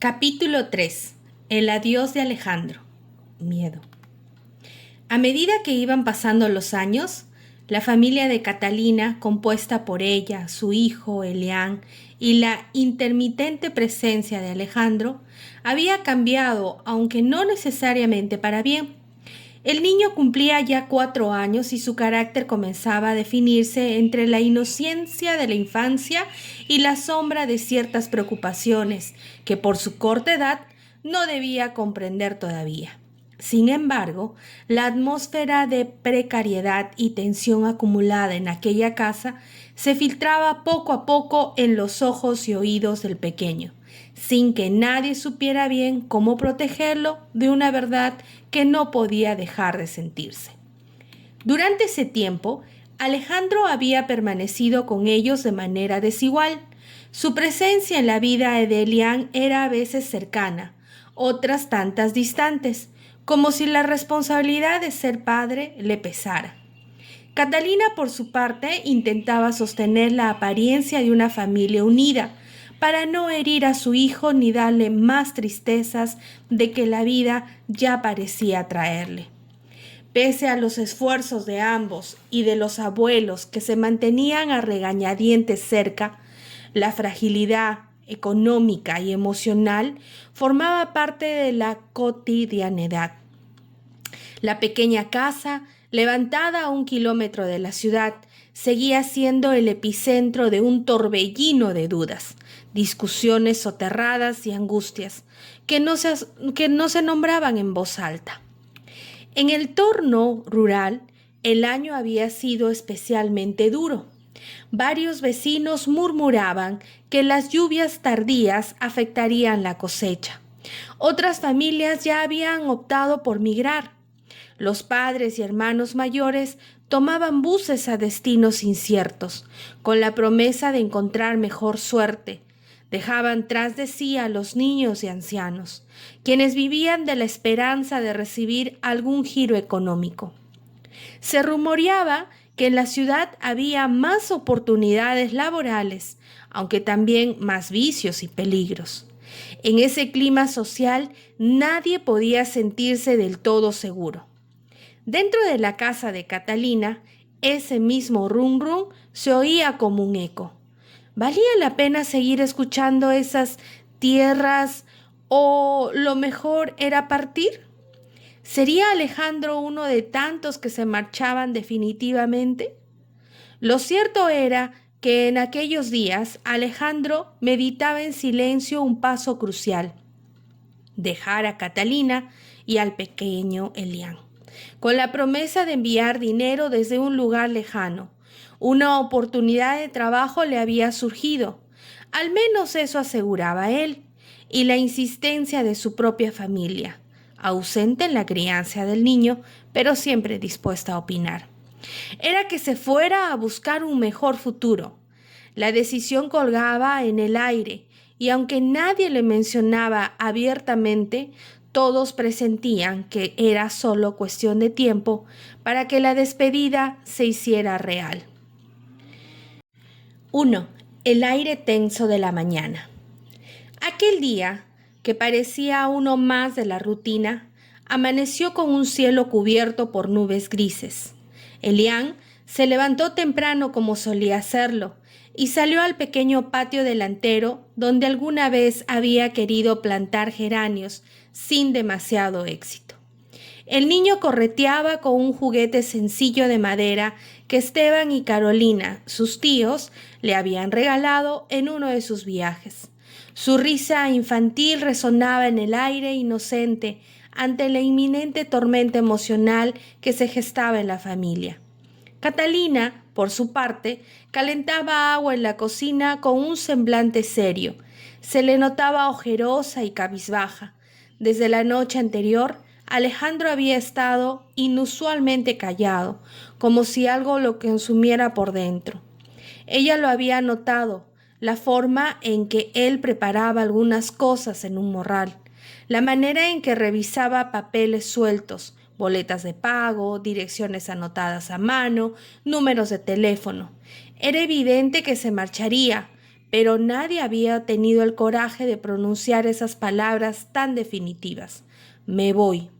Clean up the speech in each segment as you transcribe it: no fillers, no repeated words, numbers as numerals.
Capítulo 3. El adiós de Alejandro. Miedo. A medida que iban pasando los años, la familia de Catalina, compuesta por ella, su hijo, Elián, y la intermitente presencia de Alejandro, había cambiado, aunque no necesariamente para bien. El niño cumplía ya 4 años y su carácter comenzaba a definirse entre la inocencia de la infancia y la sombra de ciertas preocupaciones que por su corta edad no debía comprender todavía. Sin embargo, la atmósfera de precariedad y tensión acumulada en aquella casa se filtraba poco a poco en los ojos y oídos del pequeño, sin que nadie supiera bien cómo protegerlo de una verdad que no podía dejar de sentirse. Durante ese tiempo, Alejandro había permanecido con ellos de manera desigual. Su presencia en la vida de Elián era a veces cercana, otras tantas distantes, como si la responsabilidad de ser padre le pesara. Catalina, por su parte, intentaba sostener la apariencia de una familia unida, para no herir a su hijo ni darle más tristezas de que la vida ya parecía traerle. Pese a los esfuerzos de ambos y de los abuelos que se mantenían a regañadientes cerca, la fragilidad económica y emocional formaba parte de la cotidianidad. La pequeña casa, levantada a 1 kilómetro de la ciudad, seguía siendo el epicentro de un torbellino de dudas, discusiones soterradas y angustias que no se nombraban en voz alta. En el entorno rural, el año había sido especialmente duro. Varios vecinos murmuraban que las lluvias tardías afectarían la cosecha. Otras familias ya habían optado por migrar. Los padres y hermanos mayores tomaban buses a destinos inciertos, con la promesa de encontrar mejor suerte. Dejaban tras de sí a los niños y ancianos, quienes vivían de la esperanza de recibir algún giro económico. Se rumoreaba que en la ciudad había más oportunidades laborales, aunque también más vicios y peligros. En ese clima social nadie podía sentirse del todo seguro. Dentro de la casa de Catalina, ese mismo rum rum se oía como un eco. ¿Valía la pena seguir escuchando esas tierras o lo mejor era partir? ¿Sería Alejandro uno de tantos que se marchaban definitivamente? Lo cierto era que en aquellos días Alejandro meditaba en silencio un paso crucial: dejar a Catalina y al pequeño Elián, con la promesa de enviar dinero desde un lugar lejano. Una oportunidad de trabajo le había surgido, al menos eso aseguraba él, y la insistencia de su propia familia, ausente en la crianza del niño, pero siempre dispuesta a opinar. Era que se fuera a buscar un mejor futuro. La decisión colgaba en el aire, y aunque nadie le mencionaba abiertamente, todos presentían que era solo cuestión de tiempo para que la despedida se hiciera real. 1. El aire tenso de la mañana. Aquel día, que parecía uno más de la rutina, amaneció con un cielo cubierto por nubes grises. Elián se levantó temprano como solía hacerlo y salió al pequeño patio delantero donde alguna vez había querido plantar geranios sin demasiado éxito. El niño correteaba con un juguete sencillo de madera que Esteban y Carolina, sus tíos, le habían regalado en uno de sus viajes. Su risa infantil resonaba en el aire inocente ante la inminente tormenta emocional que se gestaba en la familia. Catalina, por su parte, calentaba agua en la cocina con un semblante serio. Se le notaba ojerosa y cabizbaja. Desde la noche anterior, Alejandro había estado inusualmente callado, como si algo lo consumiera por dentro. Ella lo había notado, la forma en que él preparaba algunas cosas en un morral, la manera en que revisaba papeles sueltos, boletas de pago, direcciones anotadas a mano, números de teléfono. Era evidente que se marcharía, pero nadie había tenido el coraje de pronunciar esas palabras tan definitivas. Me voy.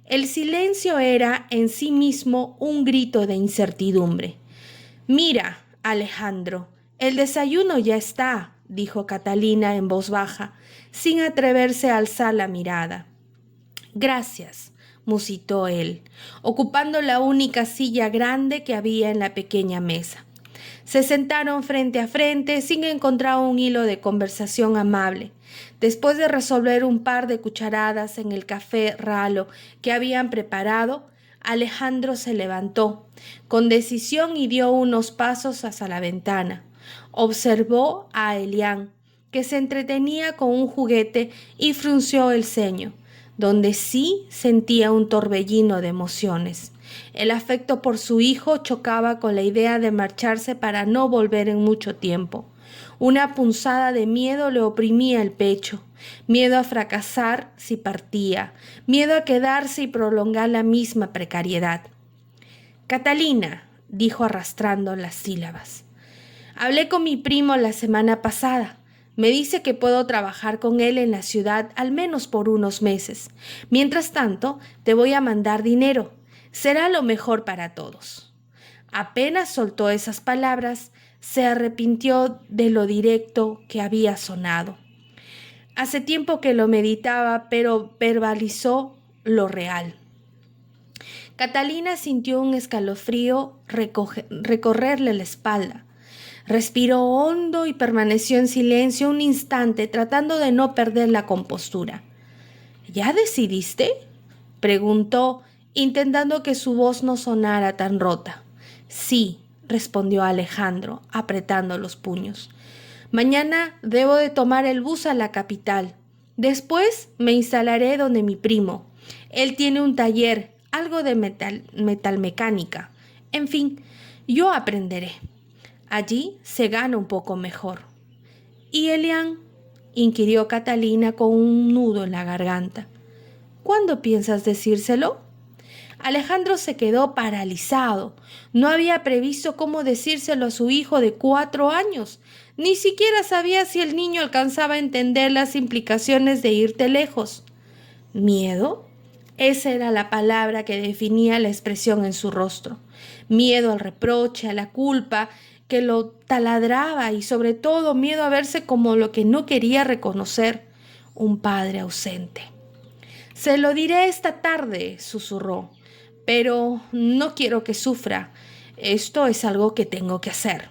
El silencio era en sí mismo un grito de incertidumbre. Mira, Alejandro, el desayuno ya está, dijo Catalina en voz baja, sin atreverse a alzar la mirada. Gracias, musitó él, ocupando la única silla grande que había en la pequeña mesa. Se sentaron frente a frente sin encontrar un hilo de conversación amable. Después de resolver un par de cucharadas en el café ralo que habían preparado, Alejandro se levantó con decisión y dio unos pasos hacia la ventana. Observó a Elián, que se entretenía con un juguete, y frunció el ceño, donde sí sentía un torbellino de emociones. El afecto por su hijo chocaba con la idea de marcharse para no volver en mucho tiempo. Una punzada de miedo le oprimía el pecho, miedo a fracasar si partía, miedo a quedarse y prolongar la misma precariedad. Catalina, dijo arrastrando las sílabas, hablé con mi primo la semana pasada. Me dice que puedo trabajar con él en la ciudad al menos por unos meses. Mientras tanto, te voy a mandar dinero. Será lo mejor para todos. Apenas soltó esas palabras, se arrepintió de lo directo que había sonado. Hace tiempo que lo meditaba, pero verbalizó lo real. Catalina sintió un escalofrío recorrerle la espalda. Respiró hondo y permaneció en silencio un instante, tratando de no perder la compostura. ¿Ya decidiste?, preguntó, intentando que su voz no sonara tan rota. Sí, respondió Alejandro, apretando los puños. Mañana debo de tomar el bus a la capital. Después me instalaré donde mi primo. Él tiene un taller, algo de metalmecánica. En fin, yo aprenderé. Allí se gana un poco mejor. ¿Y Elián?, inquirió Catalina con un nudo en la garganta. ¿Cuándo piensas decírselo? Alejandro se quedó paralizado. No había previsto cómo decírselo a su hijo de 4 años. Ni siquiera sabía si el niño alcanzaba a entender las implicaciones de irte lejos. ¿Miedo? Esa era la palabra que definía la expresión en su rostro. Miedo al reproche, a la culpa que lo taladraba, y sobre todo miedo a verse como lo que no quería reconocer, un padre ausente. Se lo diré esta tarde, susurró, pero no quiero que sufra. Esto es algo que tengo que hacer.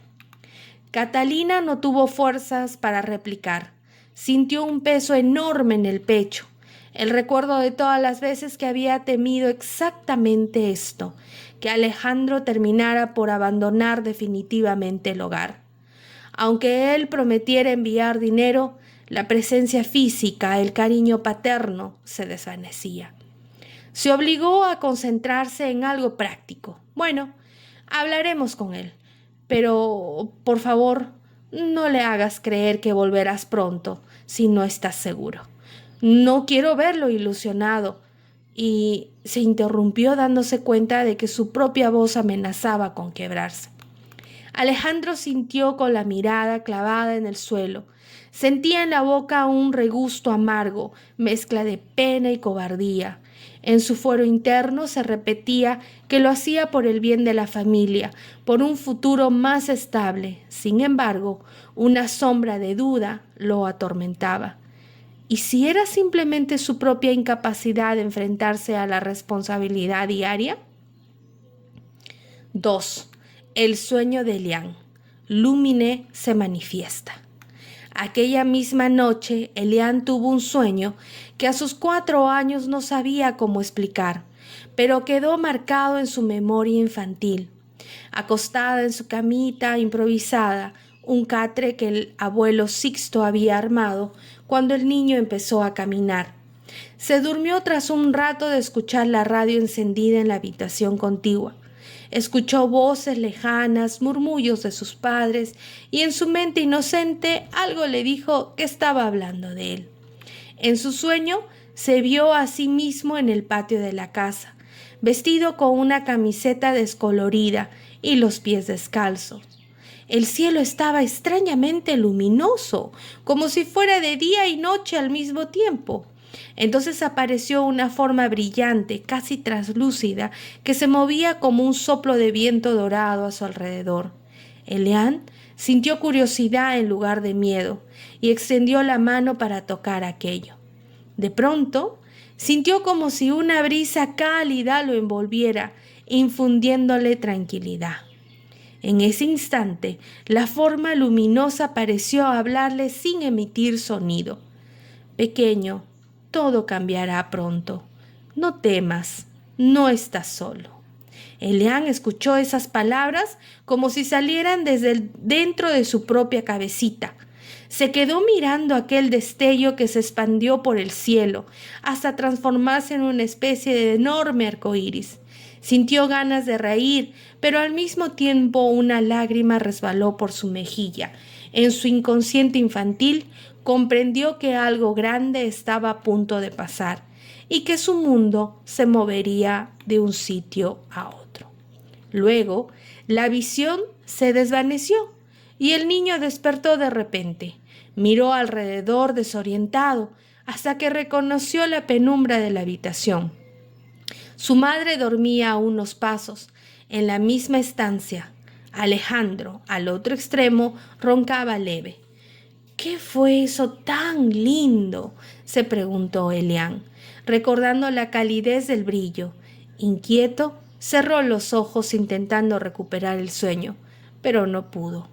Catalina no tuvo fuerzas para replicar. Sintió un peso enorme en el pecho, el recuerdo de todas las veces que había temido exactamente esto, que Alejandro terminara por abandonar definitivamente el hogar. Aunque él prometiera enviar dinero, la presencia física, el cariño paterno, se desvanecía. Se obligó a concentrarse en algo práctico. Bueno, hablaremos con él, pero, por favor, no le hagas creer que volverás pronto si no estás seguro. No quiero verlo ilusionado. Y se interrumpió dándose cuenta de que su propia voz amenazaba con quebrarse. Alejandro sintió con la mirada clavada en el suelo. Sentía en la boca un regusto amargo, mezcla de pena y cobardía. En su fuero interno se repetía que lo hacía por el bien de la familia, por un futuro más estable. Sin embargo, una sombra de duda lo atormentaba. ¿Y si era simplemente su propia incapacidad de enfrentarse a la responsabilidad diaria? 2. El sueño de Elián. Lúmine se manifiesta. Aquella misma noche, Elián tuvo un sueño que a sus 4 años no sabía cómo explicar, pero quedó marcado en su memoria infantil. Acostada en su camita improvisada, un catre que el abuelo Sixto había armado cuando el niño empezó a caminar. Se durmió tras un rato de escuchar la radio encendida en la habitación contigua. Escuchó voces lejanas, murmullos de sus padres, y en su mente inocente algo le dijo que estaba hablando de él. En su sueño se vio a sí mismo en el patio de la casa, vestido con una camiseta descolorida y los pies descalzos. El cielo estaba extrañamente luminoso, como si fuera de día y noche al mismo tiempo. Entonces apareció una forma brillante, casi translúcida, que se movía como un soplo de viento dorado a su alrededor. Elian sintió curiosidad en lugar de miedo y extendió la mano para tocar aquello. De pronto, sintió como si una brisa cálida lo envolviera, infundiéndole tranquilidad. En ese instante, la forma luminosa pareció hablarle sin emitir sonido. Pequeño, todo cambiará pronto. No temas, no estás solo. Elian escuchó esas palabras como si salieran desde dentro de su propia cabecita. Se quedó mirando aquel destello que se expandió por el cielo hasta transformarse en una especie de enorme arcoíris. Sintió ganas de reír, pero al mismo tiempo una lágrima resbaló por su mejilla. En su inconsciente infantil comprendió que algo grande estaba a punto de pasar y que su mundo se movería de un sitio a otro. Luego, la visión se desvaneció y el niño despertó de repente. Miró alrededor desorientado hasta que reconoció la penumbra de la habitación. Su madre dormía a unos pasos, en la misma estancia. Alejandro, al otro extremo, roncaba leve. ¿Qué fue eso tan lindo?, se preguntó Elian, recordando la calidez del brillo. Inquieto, cerró los ojos intentando recuperar el sueño, pero no pudo.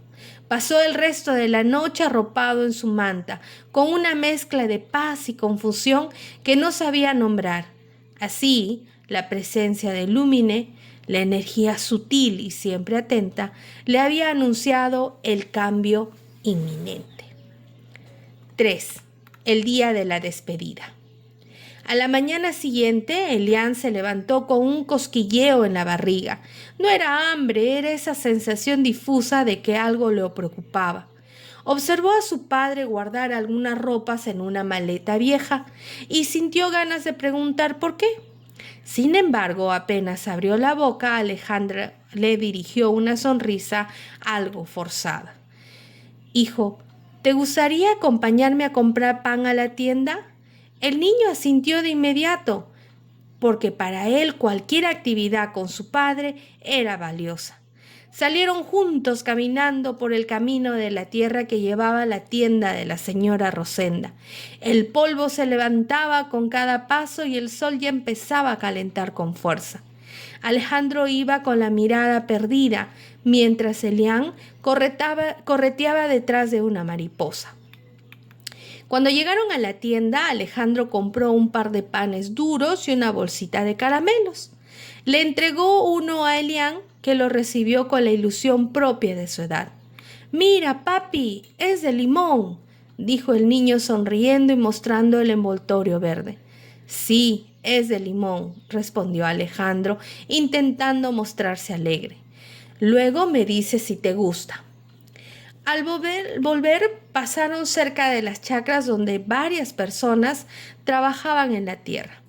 Pasó el resto de la noche arropado en su manta, con una mezcla de paz y confusión que no sabía nombrar. Así, la presencia de Lumine, la energía sutil y siempre atenta, le había anunciado el cambio inminente. 3. El día de la despedida. A la mañana siguiente, Elian se levantó con un cosquilleo en la barriga. No era hambre, era esa sensación difusa de que algo lo preocupaba. Observó a su padre guardar algunas ropas en una maleta vieja y sintió ganas de preguntar por qué. Sin embargo, apenas abrió la boca, Alejandra le dirigió una sonrisa algo forzada. «Hijo, ¿te gustaría acompañarme a comprar pan a la tienda?». El niño asintió de inmediato, porque para él cualquier actividad con su padre era valiosa. Salieron juntos caminando por el camino de la tierra que llevaba a la tienda de la señora Rosenda. El polvo se levantaba con cada paso y el sol ya empezaba a calentar con fuerza. Alejandro iba con la mirada perdida, mientras Elian correteaba detrás de una mariposa. Cuando llegaron a la tienda, Alejandro compró un par de panes duros y una bolsita de caramelos. Le entregó uno a Elian, que lo recibió con la ilusión propia de su edad. «Mira, papi, es de limón», dijo el niño sonriendo y mostrando el envoltorio verde. «Sí, es de limón», respondió Alejandro, intentando mostrarse alegre. «Luego me dices si te gusta». Al volver pasaron cerca de las chacras donde varias personas trabajaban en la tierra.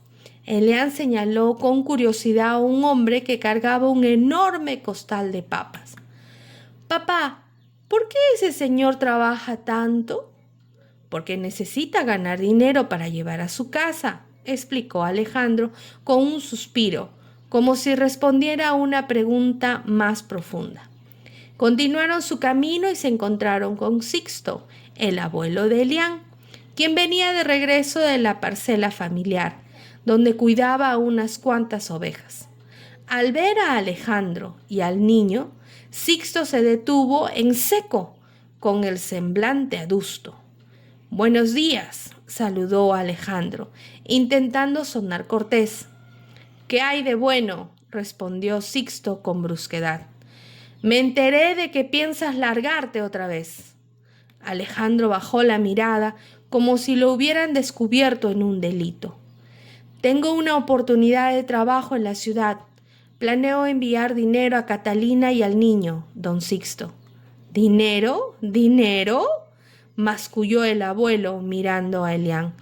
Elian señaló con curiosidad a un hombre que cargaba un enorme costal de papas. «Papá, ¿por qué ese señor trabaja tanto?». «Porque necesita ganar dinero para llevar a su casa», explicó Alejandro con un suspiro, como si respondiera a una pregunta más profunda. Continuaron su camino y se encontraron con Sixto, el abuelo de Elian, quien venía de regreso de la parcela familiar, donde cuidaba a unas cuantas ovejas. Al ver a Alejandro y al niño, Sixto se detuvo en seco, con el semblante adusto. «Buenos días», saludó Alejandro, intentando sonar cortés. «¿Qué hay de bueno?», respondió Sixto con brusquedad. «Me enteré de que piensas largarte otra vez». Alejandro bajó la mirada como si lo hubieran descubierto en un delito. «Tengo una oportunidad de trabajo en la ciudad. Planeo enviar dinero a Catalina y al niño, don Sixto». «¿Dinero? ¿Dinero?», masculló el abuelo mirando a Elian.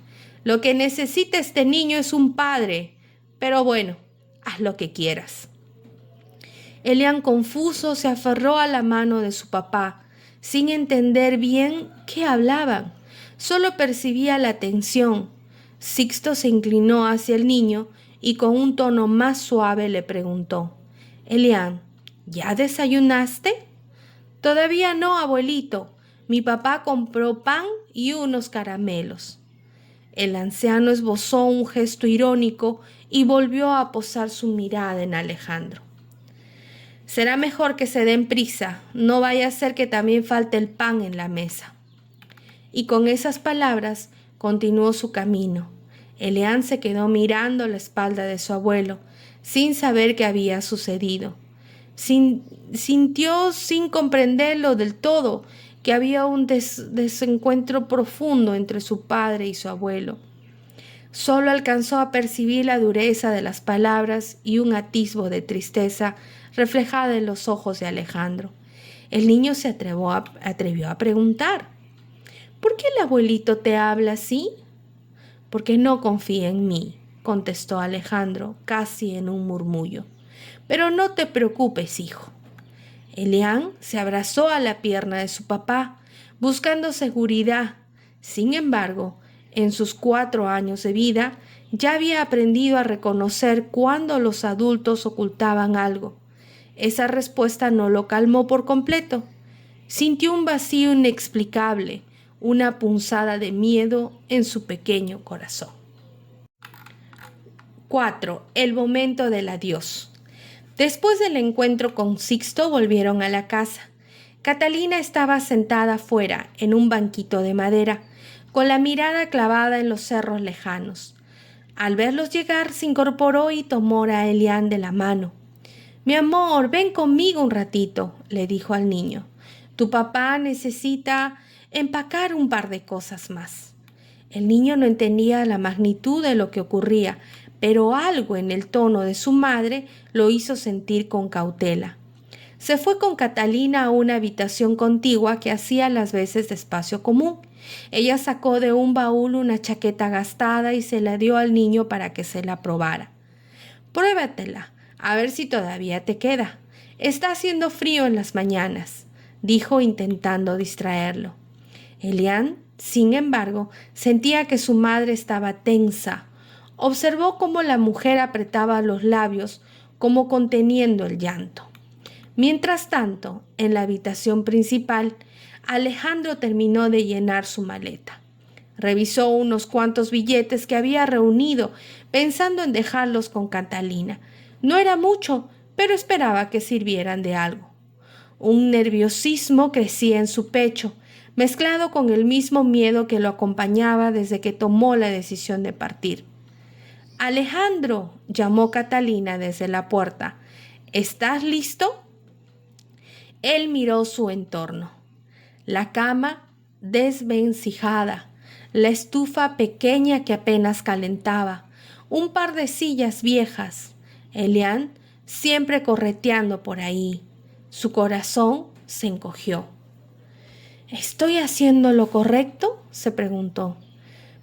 «Lo que necesita este niño es un padre, pero bueno, haz lo que quieras». Elian, confuso, se aferró a la mano de su papá, sin entender bien qué hablaban. Solo percibía la tensión. Sixto se inclinó hacia el niño y con un tono más suave le preguntó: Elian, ¿ya desayunaste? Todavía no, abuelito. Mi papá compró pan y unos caramelos. El anciano esbozó un gesto irónico y volvió a posar su mirada en Alejandro. Será mejor que se den prisa, no vaya a ser que también falte el pan en la mesa. Y con esas palabras continuó su camino. Elian se quedó mirando la espalda de su abuelo, sin saber qué había sucedido. Sintió, sin comprenderlo del todo, que había un desencuentro profundo entre su padre y su abuelo. Solo alcanzó a percibir la dureza de las palabras y un atisbo de tristeza reflejada en los ojos de Alejandro. El niño se atrevió a preguntar: ¿por qué el abuelito te habla así? Porque no confía en mí, contestó Alejandro, casi en un murmullo. Pero no te preocupes, hijo. Elian se abrazó a la pierna de su papá, buscando seguridad. Sin embargo, en sus 4 años de vida, ya había aprendido a reconocer cuando los adultos ocultaban algo. Esa respuesta no lo calmó por completo. Sintió un vacío inexplicable, una punzada de miedo en su pequeño corazón. 4. El momento del adiós. Después del encuentro con Sixto volvieron a la casa. Catalina estaba sentada afuera en un banquito de madera, con la mirada clavada en los cerros lejanos. Al verlos llegar, se incorporó y tomó a Elian de la mano. «Mi amor, ven conmigo un ratito», le dijo al niño. «Tu papá necesita empacar un par de cosas más». El niño no entendía la magnitud de lo que ocurría, pero algo en el tono de su madre lo hizo sentir con cautela. Se fue con Catalina a una habitación contigua que hacía las veces de espacio común. Ella sacó de un baúl una chaqueta gastada y se la dio al niño para que se la probara. «Pruébatela, a ver si todavía te queda. Está haciendo frío en las mañanas», dijo intentando distraerlo. Elian, sin embargo, sentía que su madre estaba tensa. Observó cómo la mujer apretaba los labios, como conteniendo el llanto. Mientras tanto, en la habitación principal, Alejandro terminó de llenar su maleta. Revisó unos cuantos billetes que había reunido, pensando en dejarlos con Catalina. No era mucho, pero esperaba que sirvieran de algo. Un nerviosismo crecía en su pecho, mezclado con el mismo miedo que lo acompañaba desde que tomó la decisión de partir. «Alejandro», llamó Catalina desde la puerta, «¿estás listo?» Él miró su entorno. La cama desvencijada, la estufa pequeña que apenas calentaba, un par de sillas viejas, Elian siempre correteando por ahí. Su corazón se encogió. «¿Estoy haciendo lo correcto?», se preguntó.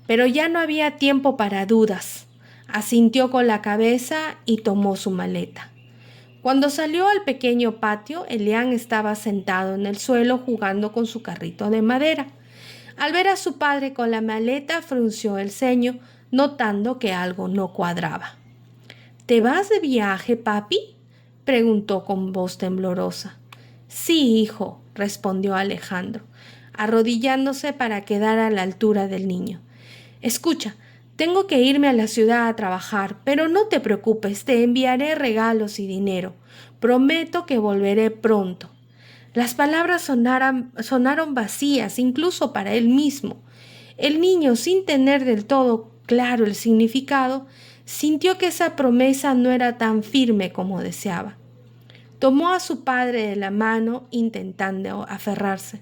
Pero ya no había tiempo para dudas. Asintió con la cabeza y tomó su maleta. Cuando salió al pequeño patio, Elian estaba sentado en el suelo jugando con su carrito de madera. Al ver a su padre con la maleta, frunció el ceño, notando que algo no cuadraba. «¿Te vas de viaje, papi?», preguntó con voz temblorosa. «Sí, hijo», respondió Alejandro, arrodillándose para quedar a la altura del niño. «Escucha, tengo que irme a la ciudad a trabajar, pero no te preocupes, te enviaré regalos y dinero. Prometo que volveré pronto». Las palabras sonaron vacías, incluso para él mismo. El niño, sin tener del todo claro el significado, sintió que esa promesa no era tan firme como deseaba. Tomó a su padre de la mano, intentando aferrarse.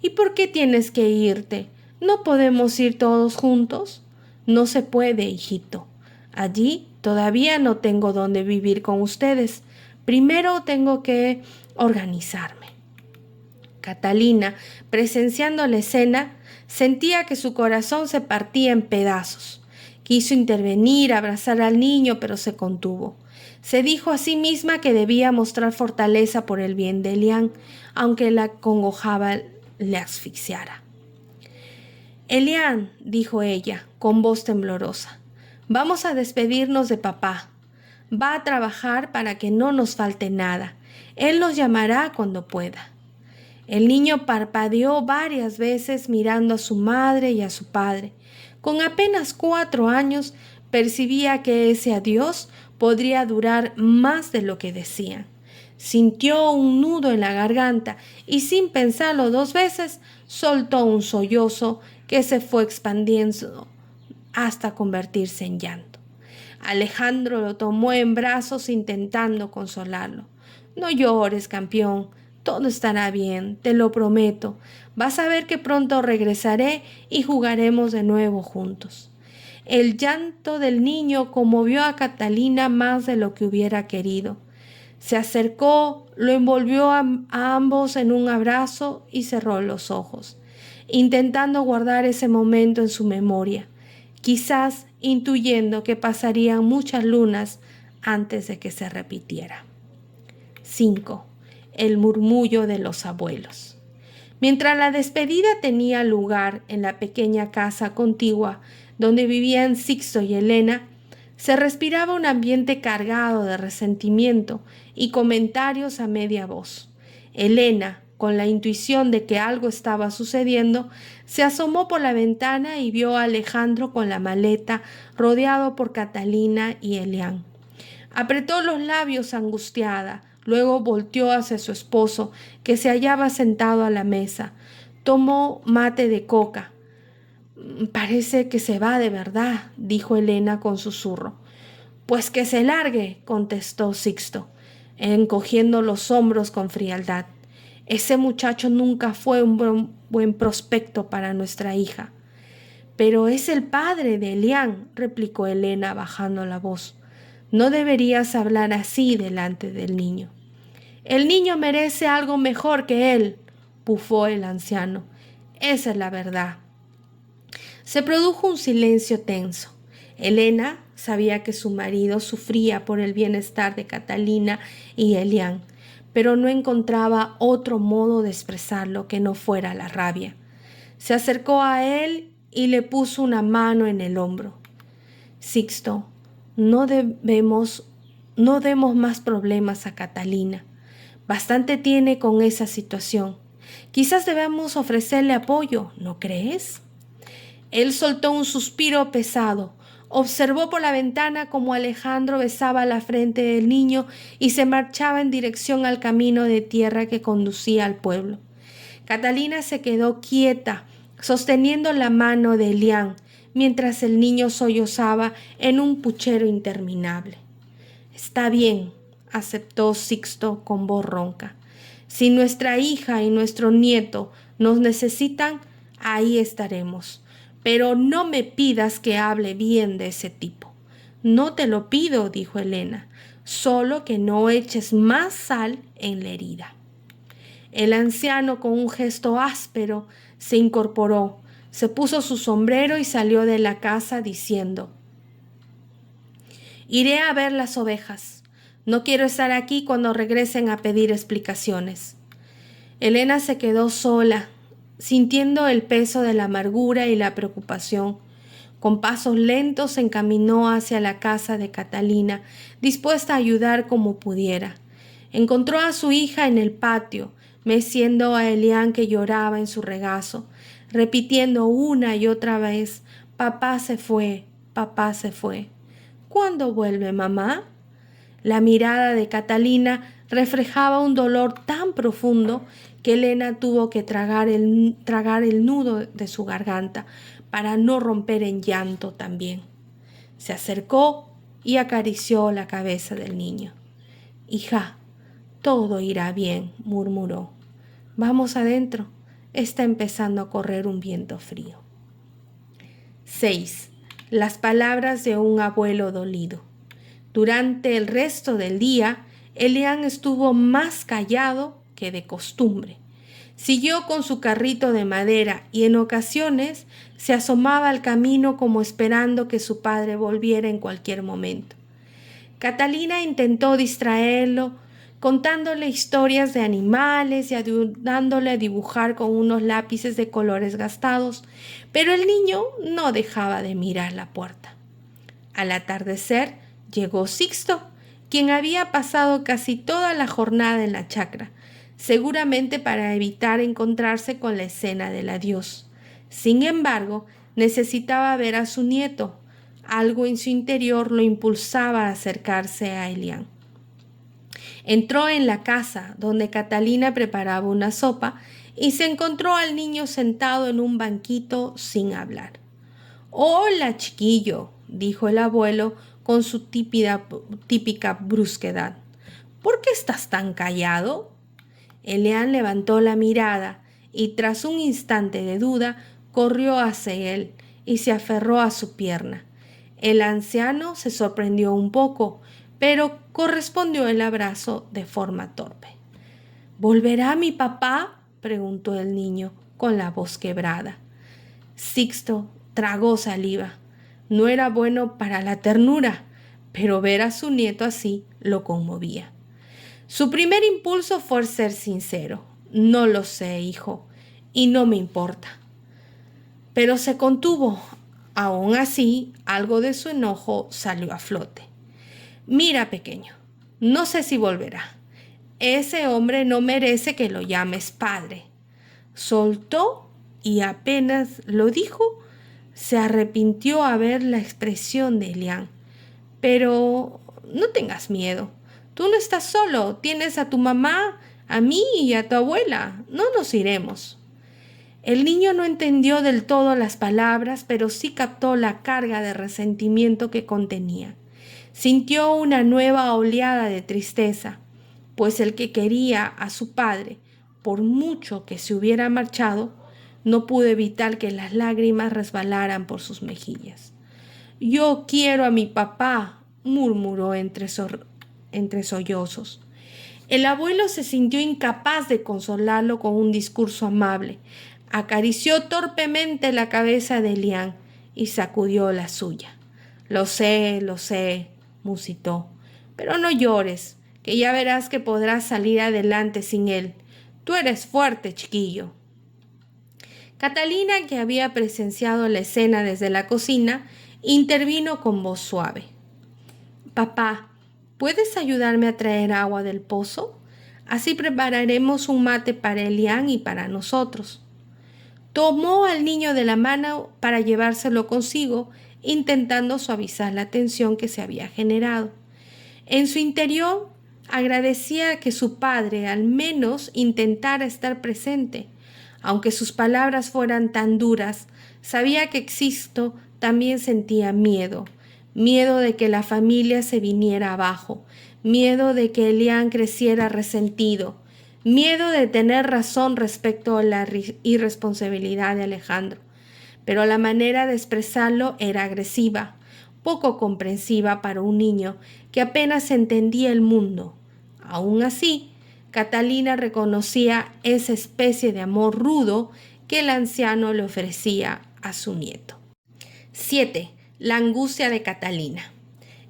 «¿Y por qué tienes que irte? ¿No podemos ir todos juntos?» «No se puede, hijito. Allí todavía no tengo dónde vivir con ustedes. Primero tengo que organizarme». Catalina, presenciando la escena, sentía que su corazón se partía en pedazos. Quiso intervenir, abrazar al niño, pero se contuvo. Se dijo a sí misma que debía mostrar fortaleza por el bien de Elián, aunque la congojaba le asfixiara. Elián, dijo ella, con voz temblorosa, vamos a despedirnos de papá. Va a trabajar para que no nos falte nada. Él nos llamará cuando pueda. El niño parpadeó varias veces mirando a su madre y a su padre. Con apenas 4 años percibía que ese adiós podría durar más de lo que decían. Sintió un nudo en la garganta y sin pensarlo 2 veces soltó un sollozo que se fue expandiendo hasta convertirse en llanto. Alejandro lo tomó en brazos intentando consolarlo. No llores, campeón. Todo estará bien, te lo prometo. Vas a ver que pronto regresaré y jugaremos de nuevo juntos. El llanto del niño conmovió a Catalina más de lo que hubiera querido. Se acercó, lo envolvió a ambos en un abrazo y cerró los ojos, intentando guardar ese momento en su memoria, quizás intuyendo que pasarían muchas lunas antes de que se repitiera. 5. El murmullo de los abuelos. Mientras la despedida tenía lugar en la pequeña casa contigua donde vivían Sixto y Elena, se respiraba un ambiente cargado de resentimiento y comentarios a media voz. Elena, con la intuición de que algo estaba sucediendo, se asomó por la ventana y vio a Alejandro con la maleta rodeado por Catalina y Elián. Apretó los labios angustiada, luego volteó hacia su esposo, que se hallaba sentado a la mesa. Tomó mate de coca. Parece que se va de verdad, dijo Elena con susurro. Pues que se largue, contestó Sixto, encogiendo los hombros con frialdad. Ese muchacho nunca fue un buen prospecto para nuestra hija. Pero es el padre de Elián, replicó Elena bajando la voz. No deberías hablar así delante del niño. El niño merece algo mejor que él, bufó el anciano. Esa es la verdad. Se produjo un silencio tenso. Elena sabía que su marido sufría por el bienestar de Catalina y Elián, pero no encontraba otro modo de expresarlo que no fuera la rabia. Se acercó a él y le puso una mano en el hombro. Sixto, no demos más problemas a Catalina. Bastante tiene con esa situación. Quizás debamos ofrecerle apoyo, ¿no crees? Él soltó un suspiro pesado. Observó por la ventana cómo Alejandro besaba la frente del niño y se marchaba en dirección al camino de tierra que conducía al pueblo. Catalina se quedó quieta, sosteniendo la mano de Elián, mientras el niño sollozaba en un puchero interminable. Está bien, aceptó Sixto con voz ronca. Si nuestra hija y nuestro nieto nos necesitan, ahí estaremos. Pero no me pidas que hable bien de ese tipo. No te lo pido, dijo Elena, solo que no eches más sal en la herida. El anciano, con un gesto áspero, se incorporó, se puso su sombrero y salió de la casa diciendo: Iré a ver las ovejas. No quiero estar aquí cuando regresen a pedir explicaciones. Elena se quedó sola, sintiendo el peso de la amargura y la preocupación. Con pasos lentos se encaminó hacia la casa de Catalina, dispuesta a ayudar como pudiera. Encontró a su hija en el patio, meciendo a Elián que lloraba en su regazo, repitiendo una y otra vez: «Papá se fue, papá se fue». «¿Cuándo vuelve, mamá?». La mirada de Catalina reflejaba un dolor tan profundo que Elena tuvo que tragar el nudo de su garganta para no romper en llanto también. Se acercó y acarició la cabeza del niño. «Hija, todo irá bien», murmuró. «Vamos adentro. Está empezando a correr un viento frío». 6. Las palabras de un abuelo dolido. Durante el resto del día, Elián estuvo más callado que de costumbre. Siguió con su carrito de madera y en ocasiones se asomaba al camino como esperando que su padre volviera en cualquier momento. Catalina intentó distraerlo, contándole historias de animales y ayudándole a dibujar con unos lápices de colores gastados, pero el niño no dejaba de mirar la puerta. Al atardecer llegó Sixto, quien había pasado casi toda la jornada en la chacra, seguramente para evitar encontrarse con la escena del adiós. Sin embargo, necesitaba ver a su nieto. Algo en su interior lo impulsaba a acercarse a Elian. Entró en la casa, donde Catalina preparaba una sopa, y se encontró al niño sentado en un banquito sin hablar. «Hola, chiquillo», dijo el abuelo con su típica brusquedad. «¿Por qué estás tan callado?» Elian levantó la mirada y tras un instante de duda corrió hacia él y se aferró a su pierna. El anciano se sorprendió un poco, pero correspondió el abrazo de forma torpe. «¿Volverá mi papá?», preguntó el niño con la voz quebrada. Sixto tragó saliva. No era bueno para la ternura, pero ver a su nieto así lo conmovía. Su primer impulso fue ser sincero. «No lo sé, hijo, y no me importa». Pero se contuvo. Aún así, algo de su enojo salió a flote. «Mira, pequeño, no sé si volverá. Ese hombre no merece que lo llames padre». Soltó y apenas lo dijo, se arrepintió a ver la expresión de Elian. «Pero no tengas miedo. Tú no estás solo. Tienes a tu mamá, a mí y a tu abuela. No nos iremos». El niño no entendió del todo las palabras, pero sí captó la carga de resentimiento que contenía. Sintió una nueva oleada de tristeza, pues el que quería a su padre, por mucho que se hubiera marchado, no pudo evitar que las lágrimas resbalaran por sus mejillas. «Yo quiero a mi papá», murmuró entre sollozos. El abuelo se sintió incapaz de consolarlo con un discurso amable. Acarició torpemente la cabeza de Elian y sacudió la suya. Lo sé, musitó, pero no llores, que ya verás que podrás salir adelante sin él. Tú eres fuerte, chiquillo». Catalina, que había presenciado la escena desde la cocina, intervino con voz suave. «Papá, ¿puedes ayudarme a traer agua del pozo? Así prepararemos un mate para Elian y para nosotros». Tomó al niño de la mano para llevárselo consigo, intentando suavizar la tensión que se había generado. En su interior agradecía que su padre al menos intentara estar presente. Aunque sus palabras fueran tan duras, sabía que Sixto también sentía miedo. Miedo de que la familia se viniera abajo, miedo de que Elian creciera resentido, miedo de tener razón respecto a la irresponsabilidad de Alejandro. Pero la manera de expresarlo era agresiva, poco comprensiva para un niño que apenas entendía el mundo. Aún así, Catalina reconocía esa especie de amor rudo que el anciano le ofrecía a su nieto. 7. La angustia de Catalina.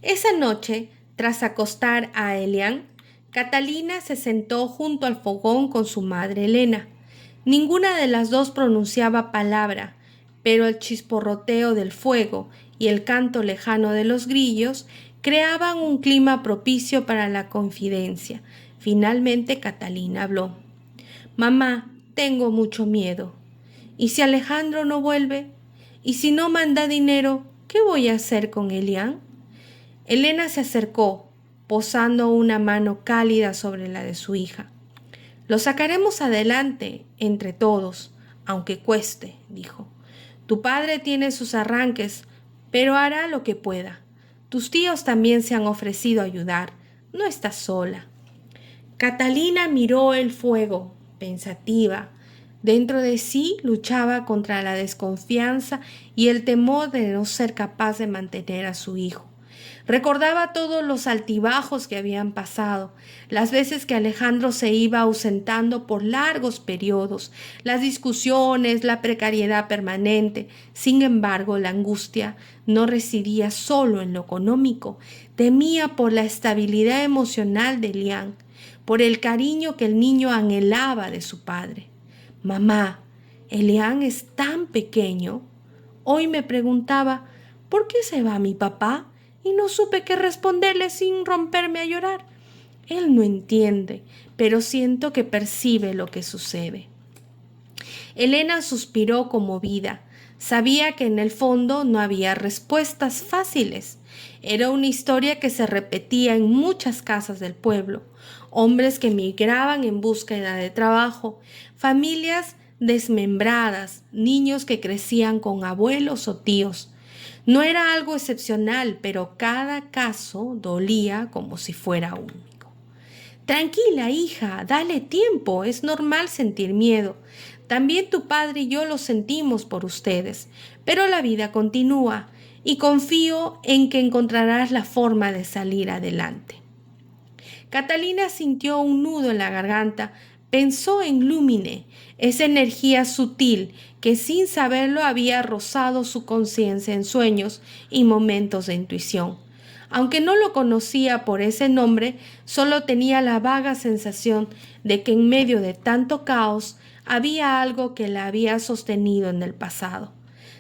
Esa noche, tras acostar a Elian, Catalina se sentó junto al fogón con su madre Elena. Ninguna de las dos pronunciaba palabra, pero el chisporroteo del fuego y el canto lejano de los grillos creaban un clima propicio para la confidencia. Finalmente Catalina habló. «Mamá, tengo mucho miedo. ¿Y si Alejandro no vuelve? ¿Y si no manda dinero? ¿Qué voy a hacer con Elian?» Elena se acercó, posando una mano cálida sobre la de su hija. «Lo sacaremos adelante, entre todos, aunque cueste», dijo. «Tu padre tiene sus arranques, pero hará lo que pueda. Tus tíos también se han ofrecido a ayudar. No estás sola». Catalina miró el fuego, pensativa. Dentro de sí luchaba contra la desconfianza y el temor de no ser capaz de mantener a su hijo. Recordaba todos los altibajos que habían pasado, las veces que Alejandro se iba ausentando por largos periodos, las discusiones, la precariedad permanente. Sin embargo, la angustia no residía solo en lo económico. Temía por la estabilidad emocional de Elian, por el cariño que el niño anhelaba de su padre. Mamá, Elian es tan pequeño. Hoy me preguntaba, ¿por qué se va mi papá? Y no supe qué responderle sin romperme a llorar. Él no entiende, pero siento que percibe lo que sucede. Elena suspiró conmovida. Sabía que en el fondo no había respuestas fáciles. Era una historia que se repetía en muchas casas del pueblo. Hombres que migraban en búsqueda de trabajo, familias desmembradas, niños que crecían con abuelos o tíos. No era algo excepcional, pero cada caso dolía como si fuera único. Tranquila, hija, dale tiempo, es normal sentir miedo. También tu padre y yo lo sentimos por ustedes, pero la vida continúa y confío en que encontrarás la forma de salir adelante. Catalina sintió un nudo en la garganta, pensó en Lúmine, esa energía sutil que sin saberlo había rozado su conciencia en sueños y momentos de intuición. Aunque no lo conocía por ese nombre, solo tenía la vaga sensación de que en medio de tanto caos había algo que la había sostenido en el pasado.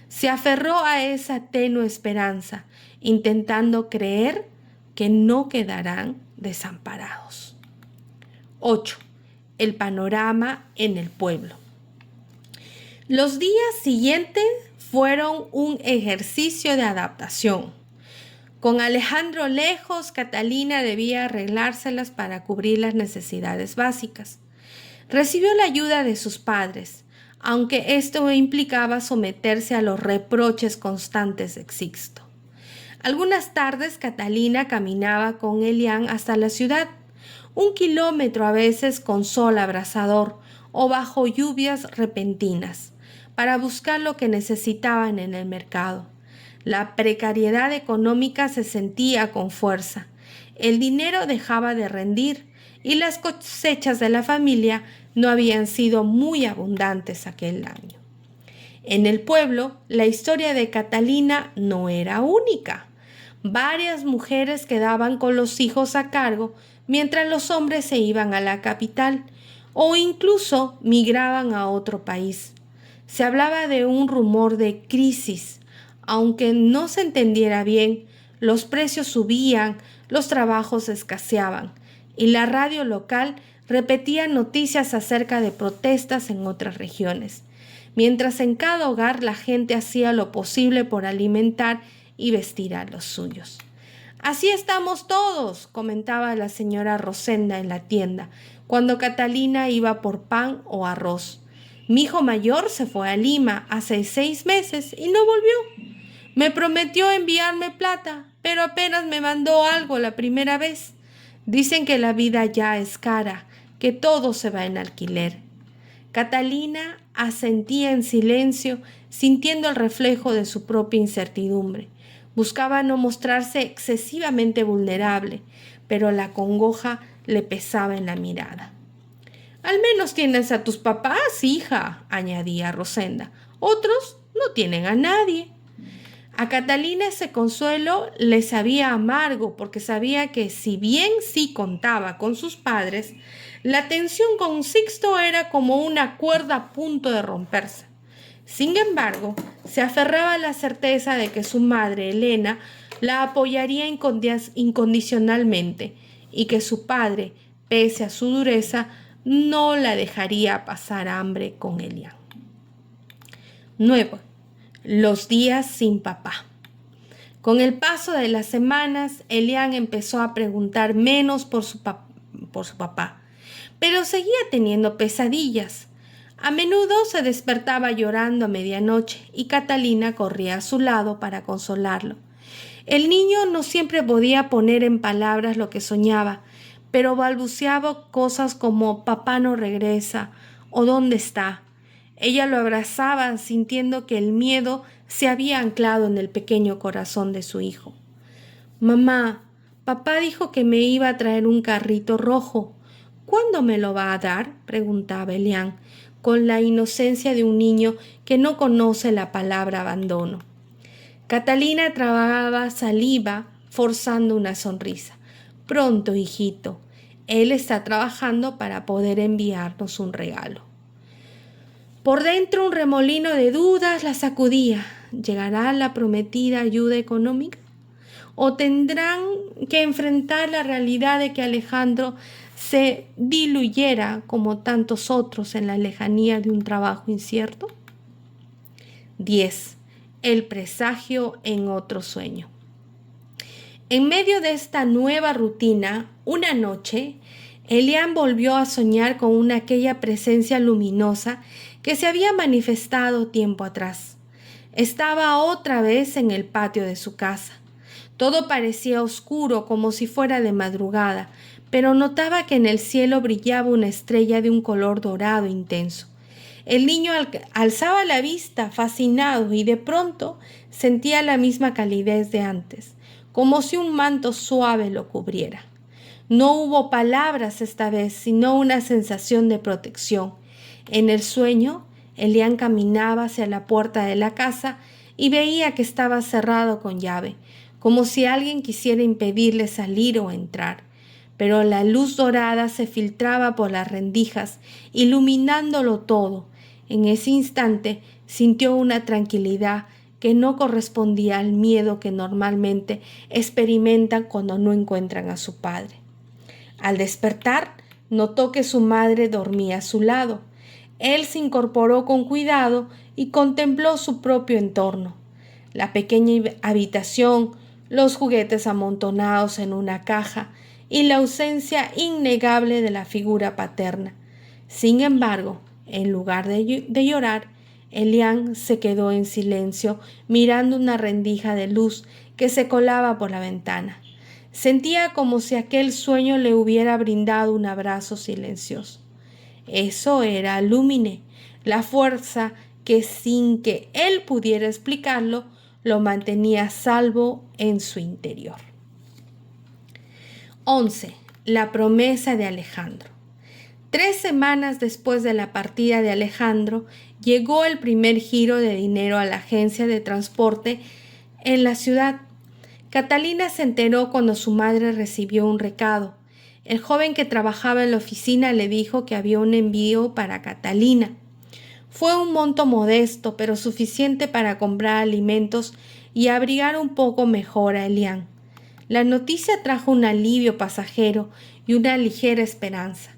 Se aferró a esa tenue esperanza, intentando creer que no quedarán desamparados. 8. El panorama en el pueblo. Los días siguientes fueron un ejercicio de adaptación. Con Alejandro lejos, Catalina debía arreglárselas para cubrir las necesidades básicas. Recibió la ayuda de sus padres, aunque esto implicaba someterse a los reproches constantes de Sixto. Algunas tardes Catalina caminaba con Elian hasta la ciudad, 1 kilómetro a veces con sol abrasador o bajo lluvias repentinas, para buscar lo que necesitaban en el mercado. La precariedad económica se sentía con fuerza. El dinero dejaba de rendir y las cosechas de la familia no habían sido muy abundantes aquel año. En el pueblo, la historia de Catalina no era única. Varias mujeres quedaban con los hijos a cargo mientras los hombres se iban a la capital o incluso migraban a otro país. Se hablaba de un rumor de crisis. Aunque no se entendiera bien, los precios subían, los trabajos escaseaban y la radio local repetía noticias acerca de protestas en otras regiones, mientras en cada hogar la gente hacía lo posible por alimentar y vestir a los suyos. Así estamos todos, comentaba la señora Rosenda en la tienda, cuando Catalina iba por pan o arroz. Mi hijo mayor se fue a Lima hace 6 meses y no volvió. Me prometió enviarme plata, pero apenas me mandó algo la primera vez. Dicen que la vida ya es cara, que todo se va en alquiler. Catalina asentía en silencio, sintiendo el reflejo de su propia incertidumbre. Buscaba no mostrarse excesivamente vulnerable, pero la congoja le pesaba en la mirada. Al menos tienes a tus papás, hija, añadía Rosenda. Otros no tienen a nadie. A Catalina ese consuelo le sabía amargo porque sabía que si bien sí contaba con sus padres, la tensión con Sixto era como una cuerda a punto de romperse. Sin embargo, se aferraba a la certeza de que su madre, Elena, la apoyaría incondicionalmente y que su padre, pese a su dureza, no la dejaría pasar hambre con Elian. 9. Los días sin papá. Con el paso de las semanas, Elian empezó a preguntar menos por su papá, pero seguía teniendo pesadillas. A menudo se despertaba llorando a medianoche y Catalina corría a su lado para consolarlo. El niño no siempre podía poner en palabras lo que soñaba, pero balbuceaba cosas como «papá no regresa» o «¿dónde está?». Ella lo abrazaba sintiendo que el miedo se había anclado en el pequeño corazón de su hijo. Mamá, papá dijo que me iba a traer un carrito rojo. ¿Cuándo me lo va a dar?, preguntaba Elian, con la inocencia de un niño que no conoce la palabra abandono. Catalina tragaba saliva, forzando una sonrisa. Pronto, hijito. Él está trabajando para poder enviarnos un regalo. Por dentro un remolino de dudas la sacudía. ¿Llegará la prometida ayuda económica? ¿O tendrán que enfrentar la realidad de que Alejandro se diluyera como tantos otros en la lejanía de un trabajo incierto? 10. El presagio en otro sueño. En medio de esta nueva rutina, una noche, Elian volvió a soñar con aquella presencia luminosa que se había manifestado tiempo atrás. Estaba otra vez en el patio de su casa. Todo parecía oscuro, como si fuera de madrugada, pero notaba que en el cielo brillaba una estrella de un color dorado intenso. El niño alzaba la vista, fascinado, y de pronto sentía la misma calidez de antes, como si un manto suave lo cubriera. No hubo palabras esta vez, sino una sensación de protección. En el sueño, Elian caminaba hacia la puerta de la casa y veía que estaba cerrado con llave, como si alguien quisiera impedirle salir o entrar. Pero la luz dorada se filtraba por las rendijas, iluminándolo todo. En ese instante sintió una tranquilidad que no correspondía al miedo que normalmente experimentan cuando no encuentran a su padre. Al despertar, notó que su madre dormía a su lado. Él se incorporó con cuidado y contempló su propio entorno. La pequeña habitación, los juguetes amontonados en una caja y la ausencia innegable de la figura paterna. Sin embargo, en lugar de llorar, Elian se quedó en silencio mirando una rendija de luz que se colaba por la ventana. Sentía como si aquel sueño le hubiera brindado un abrazo silencioso. Eso era Lumine, la fuerza que sin que él pudiera explicarlo, lo mantenía a salvo en su interior. 11. La promesa de Alejandro. 3 semanas después de la partida de Alejandro, llegó el primer giro de dinero a la agencia de transporte en la ciudad. Catalina se enteró cuando su madre recibió un recado. El joven que trabajaba en la oficina le dijo que había un envío para Catalina. Fue un monto modesto, pero suficiente para comprar alimentos y abrigar un poco mejor a Elian. La noticia trajo un alivio pasajero y una ligera esperanza.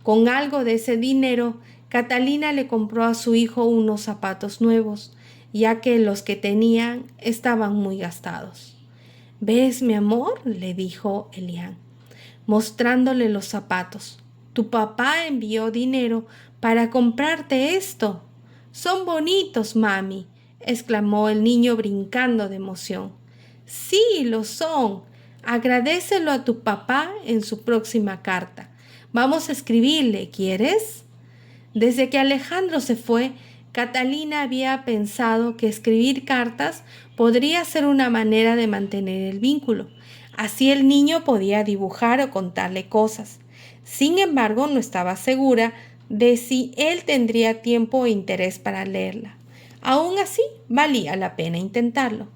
Con algo de ese dinero, Catalina le compró a su hijo unos zapatos nuevos, ya que los que tenían estaban muy gastados. «¿Ves, mi amor?», le dijo Elian, mostrándole los zapatos. «Tu papá envió dinero para comprarte esto». «Son bonitos, mami», exclamó el niño brincando de emoción. «Sí, lo son. Agradécelo a tu papá en su próxima carta. Vamos a escribirle, ¿quieres?». Desde que Alejandro se fue, Catalina había pensado que escribir cartas podría ser una manera de mantener el vínculo. Así el niño podía dibujar o contarle cosas. Sin embargo, no estaba segura de si él tendría tiempo o interés para leerla. Aún así, valía la pena intentarlo.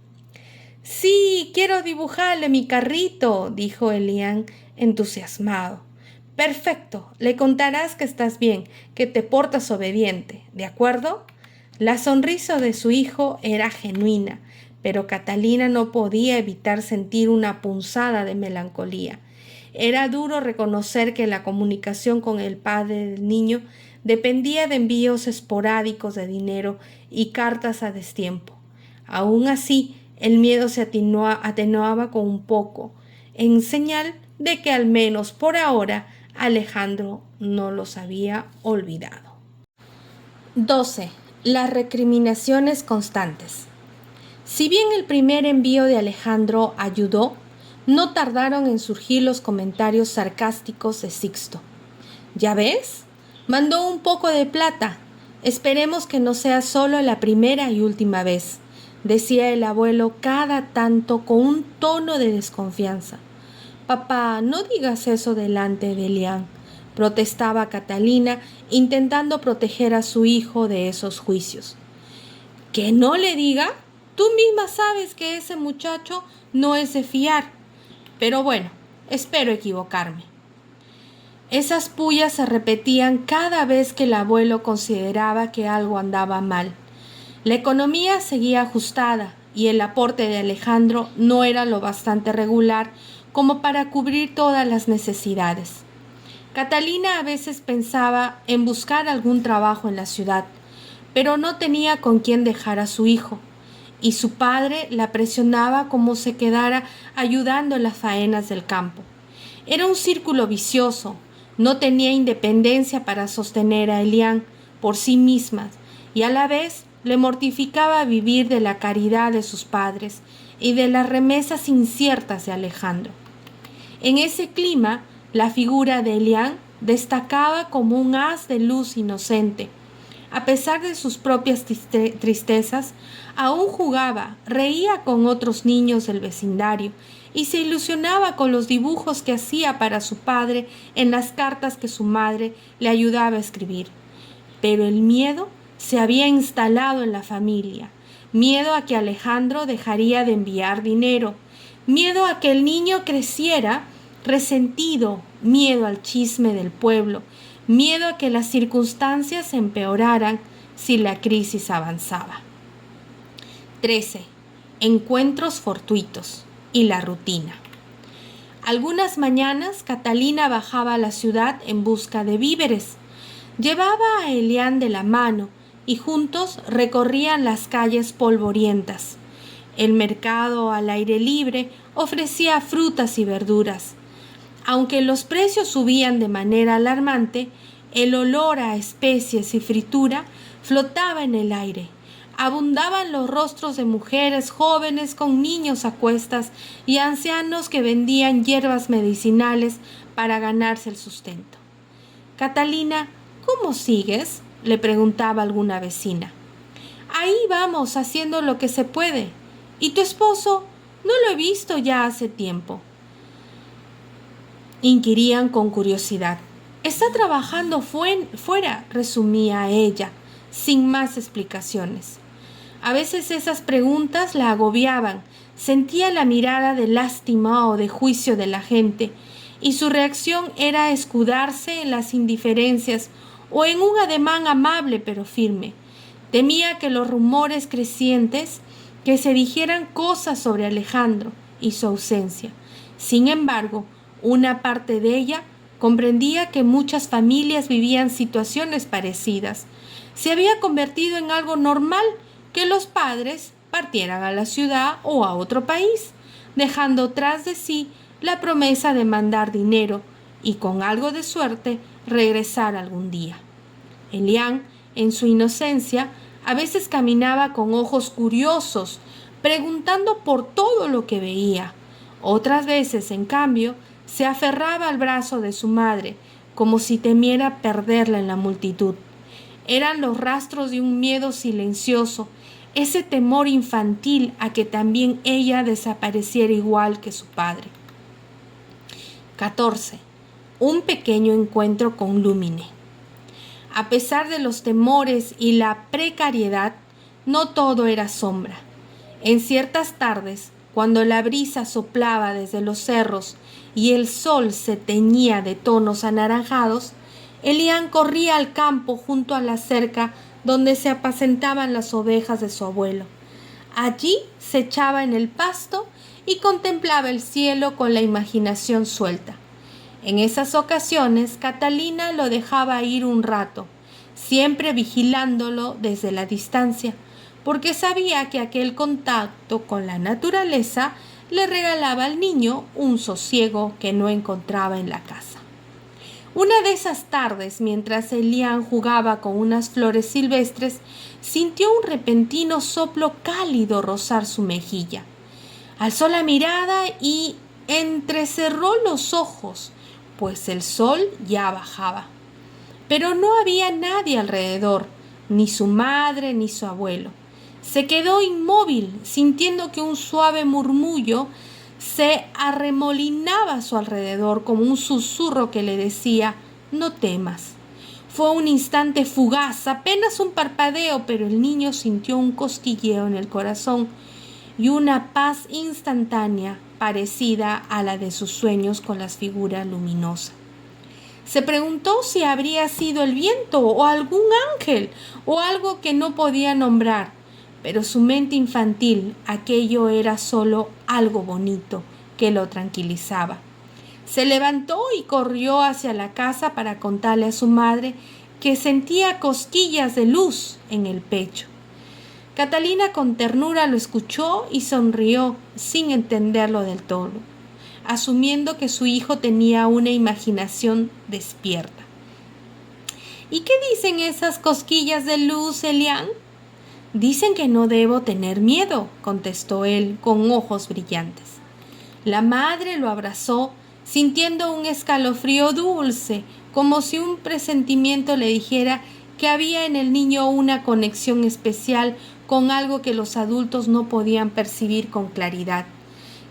«Sí, quiero dibujarle mi carrito», dijo Elian entusiasmado. «Perfecto, le contarás que estás bien, que te portas obediente, ¿de acuerdo?». La sonrisa de su hijo era genuina, pero Catalina no podía evitar sentir una punzada de melancolía. Era duro reconocer que la comunicación con el padre del niño dependía de envíos esporádicos de dinero y cartas a destiempo. Aún así, el miedo se atenuaba con un poco, en señal de que al menos por ahora Alejandro no los había olvidado. 12. Las recriminaciones constantes. Si bien el primer envío de Alejandro ayudó, no tardaron en surgir los comentarios sarcásticos de Sixto. «¿Ya ves? Mandó un poco de plata. Esperemos que no sea solo la primera y última vez. decía el abuelo cada tanto con un tono de desconfianza. Papá, no digas eso delante de Elian, protestaba Catalina, intentando proteger a su hijo de esos juicios. ¿Que no le diga? Tú misma sabes que ese muchacho no es de fiar. Pero bueno, espero equivocarme. Esas pullas se repetían cada vez que el abuelo consideraba que algo andaba mal. La economía seguía ajustada y el aporte de Alejandro no era lo bastante regular como para cubrir todas las necesidades. Catalina a veces pensaba en buscar algún trabajo en la ciudad, pero no tenía con quién dejar a su hijo, y su padre la presionaba como se quedara ayudando en las faenas del campo. Era un círculo vicioso. No tenía independencia para sostener a Elian por sí misma y a la vez le mortificaba vivir de la caridad de sus padres y de las remesas inciertas de Alejandro. En ese clima, la figura de Elian destacaba como un haz de luz inocente. A pesar de sus propias tristezas, aún jugaba, reía con otros niños del vecindario y se ilusionaba con los dibujos que hacía para su padre en las cartas que su madre le ayudaba a escribir. Pero el miedo se había instalado en la familia, miedo a que Alejandro dejaría de enviar dinero, miedo a que el niño creciera resentido, miedo al chisme del pueblo, miedo a que las circunstancias empeoraran si la crisis avanzaba. 13. Encuentros fortuitos y la rutina. Algunas mañanas Catalina bajaba a la ciudad en busca de víveres. Llevaba a Elian de la mano y juntos recorrían las calles polvorientas. El mercado al aire libre ofrecía frutas y verduras. Aunque los precios subían de manera alarmante, el olor a especies y fritura flotaba en el aire. Abundaban los rostros de mujeres jóvenes con niños a cuestas y ancianos que vendían hierbas medicinales para ganarse el sustento. «Catalina, ¿cómo sigues?», le preguntaba alguna vecina. «Ahí vamos, haciendo lo que se puede. ¿Y tu esposo? No lo he visto ya hace tiempo», inquirían con curiosidad. «Está trabajando fuera», resumía ella, sin más explicaciones. A veces esas preguntas la agobiaban, sentía la mirada de lástima o de juicio de la gente, y su reacción era escudarse en las indiferencias o en un ademán amable pero firme. Temía que los rumores crecientes, que se dijeran cosas sobre Alejandro y su ausencia. Sin embargo, una parte de ella comprendía que muchas familias vivían situaciones parecidas. Se había convertido en algo normal que los padres partieran a la ciudad o a otro país, dejando tras de sí la promesa de mandar dinero y, con algo de suerte, regresar algún día. Elian, en su inocencia, a veces caminaba con ojos curiosos, preguntando por todo lo que veía. Otras veces, en cambio, se aferraba al brazo de su madre, como si temiera perderla en la multitud. Eran los rastros de un miedo silencioso, ese temor infantil a que también ella desapareciera igual que su padre. 14. Un pequeño encuentro con Lumine. A pesar de los temores y la precariedad, no todo era sombra. En ciertas tardes, cuando la brisa soplaba desde los cerros y el sol se teñía de tonos anaranjados, Elian corría al campo junto a la cerca donde se apacentaban las ovejas de su abuelo. Allí se echaba en el pasto y contemplaba el cielo con la imaginación suelta. En esas ocasiones, Catalina lo dejaba ir un rato, siempre vigilándolo desde la distancia, porque sabía que aquel contacto con la naturaleza le regalaba al niño un sosiego que no encontraba en la casa. Una de esas tardes, mientras Elian jugaba con unas flores silvestres, sintió un repentino soplo cálido rozar su mejilla. Alzó la mirada y entrecerró los ojos, pues el sol ya bajaba. Pero no había nadie alrededor, ni su madre ni su abuelo. Se quedó inmóvil, sintiendo que un suave murmullo se arremolinaba a su alrededor como un susurro que le decía: no temas. Fue un instante fugaz, apenas un parpadeo, pero el niño sintió un cosquilleo en el corazón y una paz instantánea parecida a la de sus sueños con las figuras luminosas. Se preguntó si habría sido el viento o algún ángel o algo que no podía nombrar, pero su mente infantil, aquello era solo algo bonito que lo tranquilizaba. Se levantó y corrió hacia la casa para contarle a su madre que sentía cosquillas de luz en el pecho. Catalina con ternura lo escuchó y sonrió sin entenderlo del todo, asumiendo que su hijo tenía una imaginación despierta. ¿Y qué dicen esas cosquillas de luz, Elian? Dicen que no debo tener miedo, contestó él con ojos brillantes. La madre lo abrazó, sintiendo un escalofrío dulce, como si un presentimiento le dijera que había en el niño una conexión especial con algo que los adultos no podían percibir con claridad.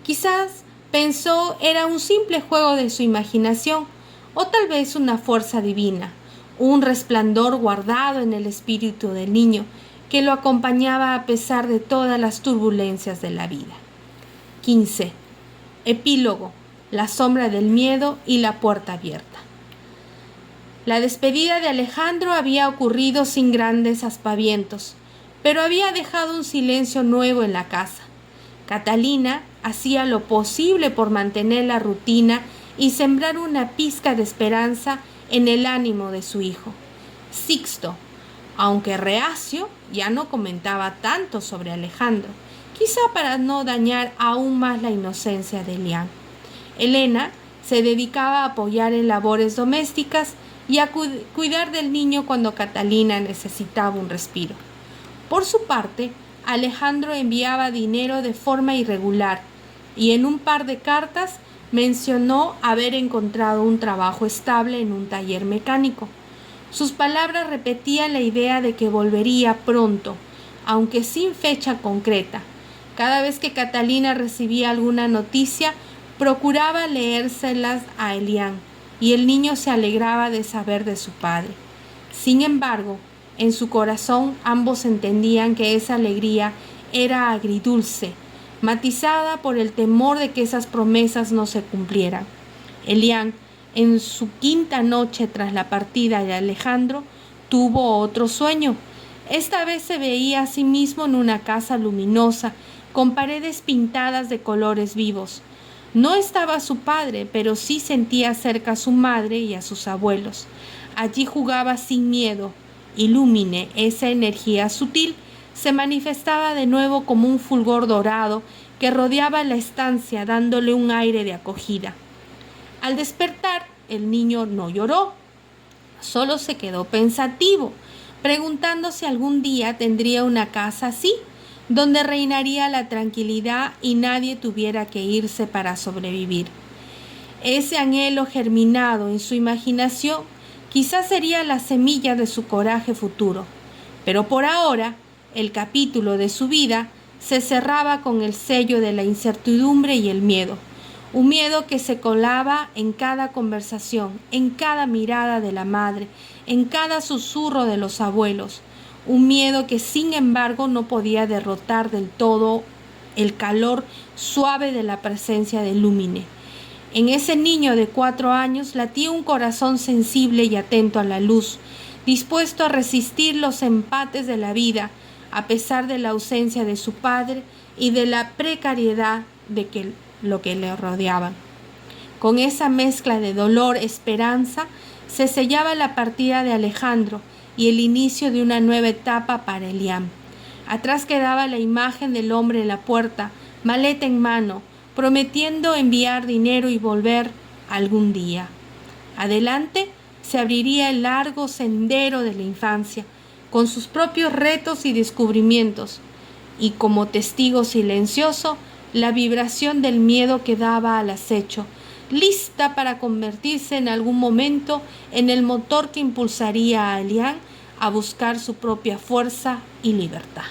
Quizás, pensó, era un simple juego de su imaginación, o tal vez una fuerza divina, un resplandor guardado en el espíritu del niño, que lo acompañaba a pesar de todas las turbulencias de la vida. 15. Epílogo. La sombra del miedo y la puerta abierta. La despedida de Alejandro había ocurrido sin grandes aspavientos, pero había dejado un silencio nuevo en la casa. Catalina hacía lo posible por mantener la rutina y sembrar una pizca de esperanza en el ánimo de su hijo. Sixto, aunque reacio, ya no comentaba tanto sobre Alejandro, quizá para no dañar aún más la inocencia de Elian. Elena se dedicaba a apoyar en labores domésticas y a cuidar del niño cuando Catalina necesitaba un respiro. Por su parte, Alejandro enviaba dinero de forma irregular y en un par de cartas mencionó haber encontrado un trabajo estable en un taller mecánico. Sus palabras repetían la idea de que volvería pronto, aunque sin fecha concreta. Cada vez que Catalina recibía alguna noticia, procuraba leérselas a Elian, y el niño se alegraba de saber de su padre. Sin embargo, en su corazón ambos entendían que esa alegría era agridulce, matizada por el temor de que esas promesas no se cumplieran. Elian, en su quinta noche tras la partida de Alejandro, tuvo otro sueño. Esta vez se veía a sí mismo en una casa luminosa, con paredes pintadas de colores vivos. No estaba su padre, pero sí sentía cerca a su madre y a sus abuelos. Allí jugaba sin miedo, y Lúmine, esa energía sutil, se manifestaba de nuevo como un fulgor dorado que rodeaba la estancia dándole un aire de acogida. Al despertar, el niño no lloró, solo se quedó pensativo, preguntando si algún día tendría una casa así, donde reinaría la tranquilidad y nadie tuviera que irse para sobrevivir. Ese anhelo germinado en su imaginación quizás sería la semilla de su coraje futuro, pero por ahora el capítulo de su vida se cerraba con el sello de la incertidumbre y el miedo, un miedo que se colaba en cada conversación, en cada mirada de la madre, en cada susurro de los abuelos, un miedo que sin embargo no podía derrotar del todo el calor suave de la presencia de Lúmine. En ese niño de 4 años latía un corazón sensible y atento a la luz, dispuesto a resistir los embates de la vida, a pesar de la ausencia de su padre y de la precariedad de lo que le rodeaban. Con esa mezcla de dolor, esperanza, se sellaba la partida de Alejandro y el inicio de una nueva etapa para Elian. Atrás quedaba la imagen del hombre en la puerta, maleta en mano, prometiendo enviar dinero y volver algún día. Adelante se abriría el largo sendero de la infancia, con sus propios retos y descubrimientos, y como testigo silencioso, la vibración del miedo que daba al acecho, lista para convertirse en algún momento en el motor que impulsaría a Elian a buscar su propia fuerza y libertad.